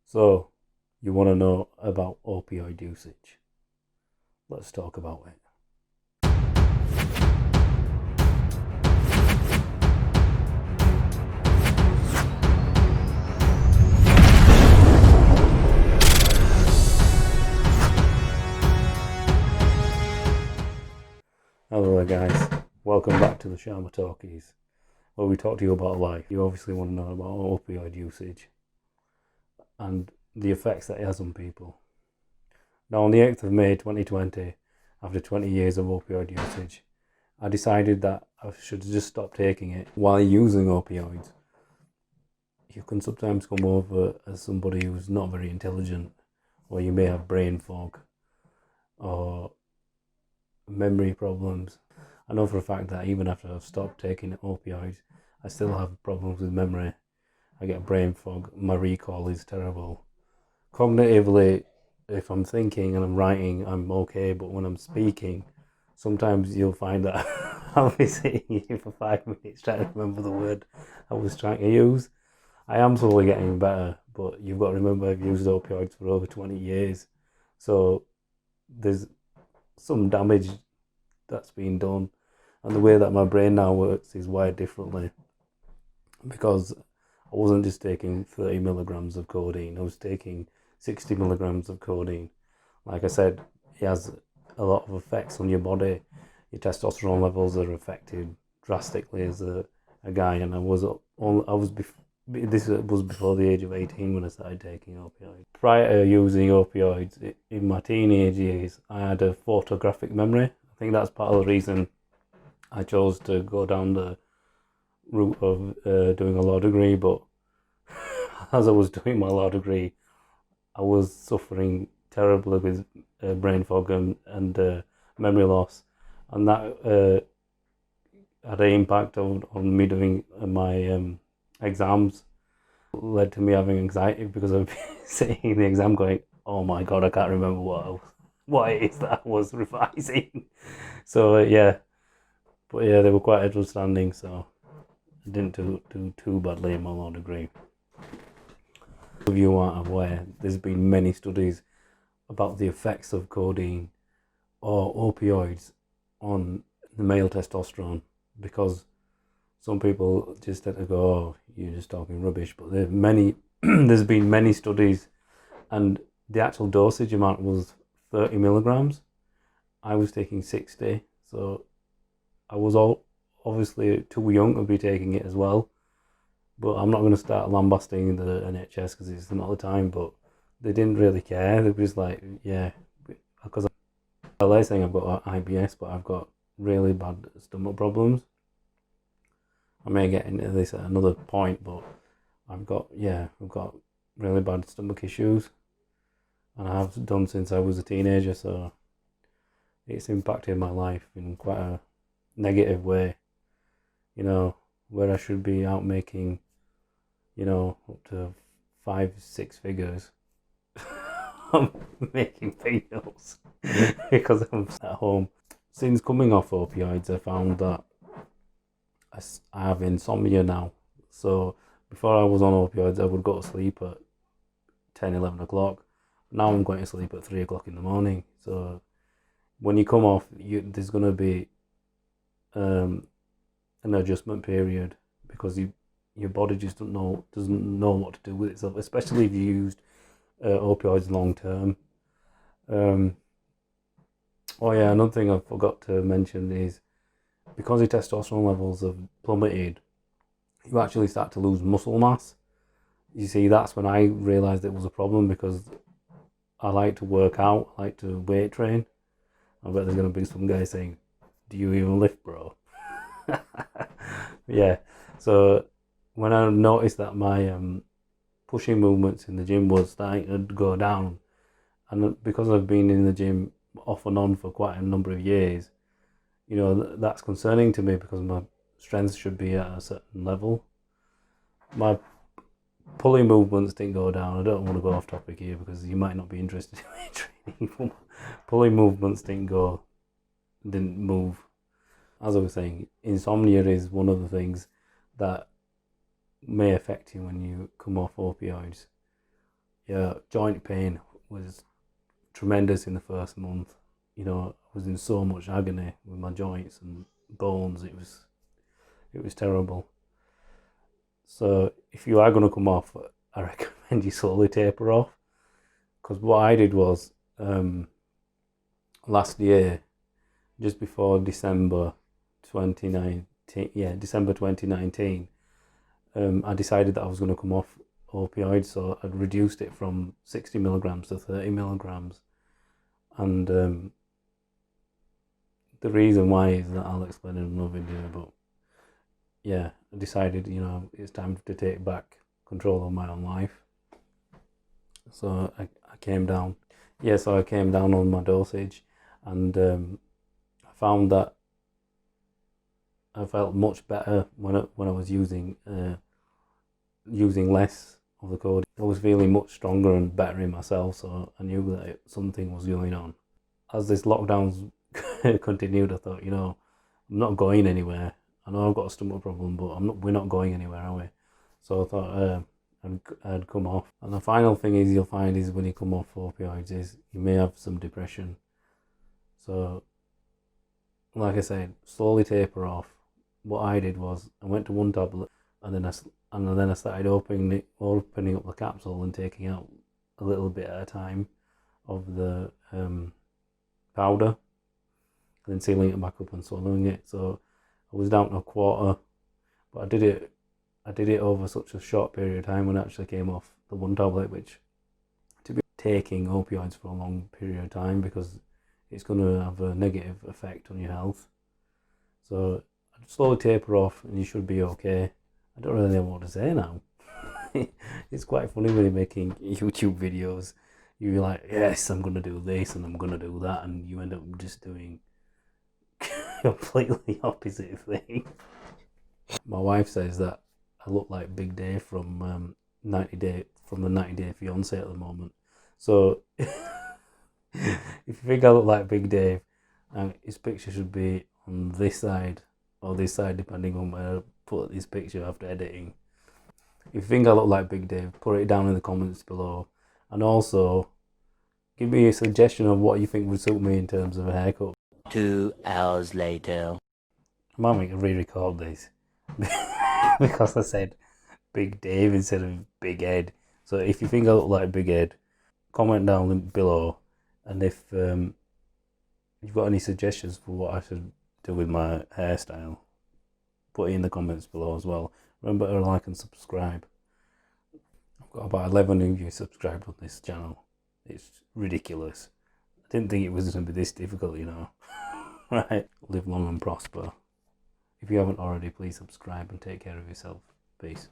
So, you want to know about opioid usage? Let's talk about it. Hello there, guys. Welcome back to the Sharma Talkies, where we talk to you about life. You obviously want to know about opioid usage and the effects that it has on people. Now, on the 8th of May 2020, after 20 years of opioid usage, I decided that I should just stop taking it. While using opioids, you can sometimes come over as somebody who's not very intelligent, or you may have brain fog or memory problems. I know for a fact that even after I've stopped taking opioids, I still have problems with memory. I get brain fog, my recall is terrible. Cognitively, if I'm thinking and I'm writing, I'm okay, but when I'm speaking, sometimes you'll find that I'll be sitting here for 5 minutes trying to remember the word I was trying to use. I am slowly getting better, but you've got to remember I've used opioids for over 20 years, so there's some damage that's been done, and the way that my brain now works is wired differently, because I wasn't just taking 30 milligrams of codeine, I was taking 60 milligrams of codeine. Like I said, it has a lot of effects on your body. Your testosterone levels are affected drastically as a guy, and this was before the age of 18 when I started taking opioids. Prior to using opioids, in my teenage years, I had a photographic memory. I think that's part of the reason I chose to go down the route of doing a law degree, but as I was doing my law degree, I was suffering terribly with brain fog and memory loss, and that had an impact on me doing my exams. Led to me having anxiety because I'd be sitting in the exam going, "Oh my god, I can't remember what it is that I was revising." So yeah, but yeah, they were quite understanding, so I didn't do too badly in my law degree. If you aren't aware, there's been many studies about the effects of codeine or opioids on the male testosterone, because some people just tend to go, "Oh, you're just talking rubbish," but there's been many studies, and the actual dosage amount was 30 milligrams. I was taking 60, so I was obviously too young to be taking it as well. But I'm not going to start lambasting the NHS because it's not the time, but they didn't really care. They were just like, yeah, because they're saying I've got IBS, but I've got really bad stomach problems. I may get into this at another point, but I've got really bad stomach issues, and I have done since I was a teenager, so it's impacted my life in quite a negative way, where I should be out making, up to 5-6 figures. I'm making meals because I'm at home. Since coming off opioids, I found that I have insomnia now. So before I was on opioids, I would go to sleep at 10-11 o'clock. Now I'm going to sleep at 3 o'clock in the morning. So when you come off, there's going to be an adjustment period, because your body just doesn't know what to do with itself, especially if you used opioids long term. Oh yeah, another thing I forgot to mention is, because your testosterone levels have plummeted, you actually start to lose muscle mass. You see, that's when I realised it was a problem, because I like to work out, I like to weight train. I bet there's going to be some guy saying, "Do you even lift, bro?" Yeah, so when I noticed that my pushing movements in the gym was starting to go down, and because I've been in the gym off and on for quite a number of years, that's concerning to me, because my strength should be at a certain level. My pulling movements didn't go down. I don't want to go off topic here because you might not be interested in weight training. Pulling movements didn't move. As I was saying, insomnia is one of the things that may affect you when you come off opioids. Yeah, joint pain was tremendous in the first month. You know, I was in so much agony with my joints and bones. It was terrible. So if you are going to come off, I recommend you slowly taper off. Because what I did was last year, just before December 2019, December 2019, I decided that I was going to come off opioids, so I'd reduced it from 60 milligrams to 30 milligrams. And the reason why is that I'll explain in another video, but yeah, I decided, you know, it's time to take back control of my own life. So I came down. Yeah, so I came down on my dosage, and I found that I felt much better when I was using less of the code. I was feeling much stronger and better in myself, so I knew that something was going on. As this lockdown continued, I thought, you know, I'm not going anywhere. I know I've got a stomach problem, but we're not going anywhere, are we? So I thought I'd come off. And the final thing is you'll find is when you come off opioids is you may have some depression. So, like I said, slowly taper off. What I did was I went to one tablet, and then I started opening up the capsule and taking out a little bit at a time of the powder, and then sealing it back up and swallowing it. So I was down to a quarter, but I did it over such a short period of time when I actually came off the one tablet, which to be taking opioids for a long period of time because it's going to have a negative effect on your health. So I'd slowly taper off and you should be okay. I don't really know what to say now. It's quite funny when you're making YouTube videos. You're like, yes, I'm going to do this and I'm going to do that, and you end up just doing completely opposite thing. My wife says that I look like Big Dave from the 90 Day Fiance at the moment. So if you think I look like Big Dave, his picture should be on this side or this side, depending on where I put this picture after editing. If you think I look like Big Dave, put it down in the comments below, and also give me a suggestion of what you think would suit me in terms of a haircut. 2 hours later. I might make a re-record this because I said Big Dave instead of Big Ed. So if you think I look like Big Ed, comment down below, and if you've got any suggestions for what I should do with my hairstyle, put it in the comments below as well. Remember to like and subscribe. I've got about 11 of you subscribed on this channel. It's ridiculous. I didn't think it was going to be this difficult, you know. Right, live long and prosper. If you haven't already, please subscribe and take care of yourself. Peace.